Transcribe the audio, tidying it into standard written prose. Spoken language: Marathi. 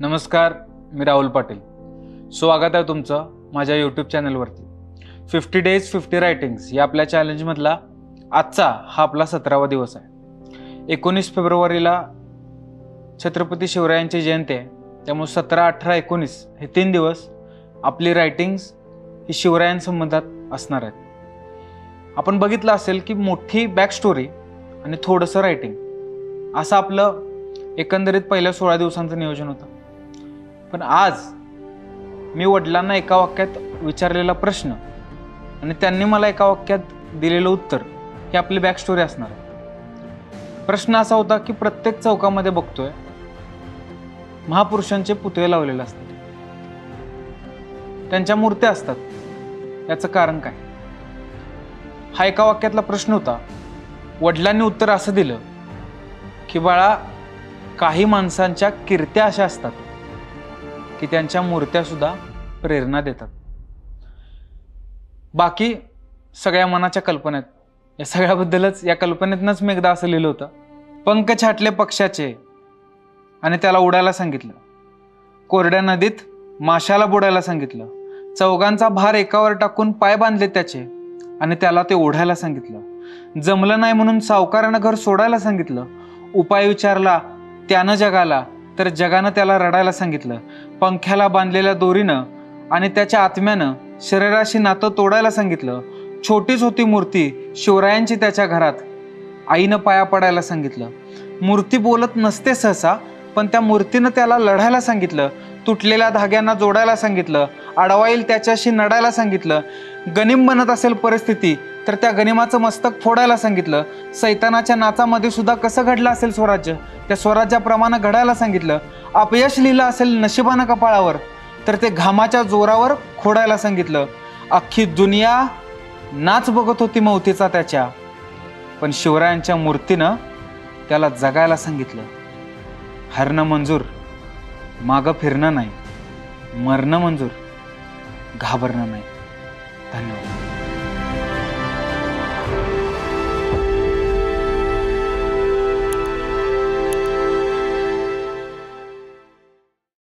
नमस्कार, मी राहुल पाटील. स्वागत आहे तुमचं माझ्या यूट्यूब चॅनलवरती. 50 days 50 रायटिंग्स या आपल्या चॅलेंजमधला आजचा हा आपला 17वा दिवस आहे. 19 फेब्रुवारीला छत्रपती शिवरायांची जयंती आहे, त्यामुळे 17, 18, 19 हे 3 दिवस आपली रायटिंग्स ही शिवरायांसंबंधात असणार आहेत. आपण बघितलं असेल की मोठी बॅक स्टोरी आणि थोडंसं रायटिंग असं आपलं एकंदरीत पहिल्या 16 दिवसांचं नियोजन होतं. पण आज मी वडिलांना एका वाक्यात विचारलेला प्रश्न आणि त्यांनी मला एका वाक्यात दिलेलं उत्तर ही आपली बॅक स्टोरी असणार आहे. प्रश्न असा होता की प्रत्येक चौकामध्ये बघतोय महापुरुषांचे पुतळे लावलेले असतात, त्यांच्या मूर्त्या असतात, याचं कारण काय? हा एका वाक्यातला प्रश्न होता. वडिलांनी उत्तर असं दिलं की बाळा, काही माणसांच्या कीर्त्या अशा असतात की त्यांच्या मूर्त्या सुद्धा प्रेरणा देतात. बाकी सगळ्या मनाच्या कल्पना आहेत, या सगळ्याबद्दलच या कल्पनेतनंच मी एकदा असं लिहिलं होतं. पंख छाटले पक्षाचे आणि त्याला उडायला सांगितलं, कोरड्या नदीत माशाला बुडायला सांगितलं, चौघांचा भार एकावर टाकून पाय बांधले त्याचे आणि त्याला ते ओढायला सांगितलं, जमलं नाही म्हणून सावकारानं घर सोडायला सांगितलं, उपाय विचारला त्यानं जगाला तर जगानं त्याला रडायला सांगितलं, पंख्याला बांधलेल्या दोरीनं आणि त्याच्या आत्म्यानं शरीराशी नातं तोडायला सांगितलं, छोटीच होती मूर्ती शिवरायांची त्याच्या घरात, आईनं पाया पडायला सांगितलं, मूर्ती बोलत नसते सहसा पण त्या मूर्तीनं त्याला लढायला सांगितलं, तुटलेल्या धाग्यांना जोडायला सांगितलं, अडवाईल त्याच्याशी नडायला सांगितलं, गनिम बनत असेल परिस्थिती तर त्या गनिमाचं मस्तक फोडायला सांगितलं, सैतानाच्या नाचामध्ये सुद्धा कसं घडलं असेल स्वराज्य, त्या स्वराज्याप्रमाणे घडायला सांगितलं, अपयश लिहिलं असेल नशिबानं कपाळावर तर ते घामाच्या जोरावर खोडायला सांगितलं, अख्खी दुनिया नाच बघत होती मौतीचा त्याच्या, पण शिवरायांच्या मूर्तीनं त्याला जगायला सांगितलं. हरणं मंजूर, मागं फिरणं नाही, मरणं मंजूर, घाबरणं नाही. धन्यवाद.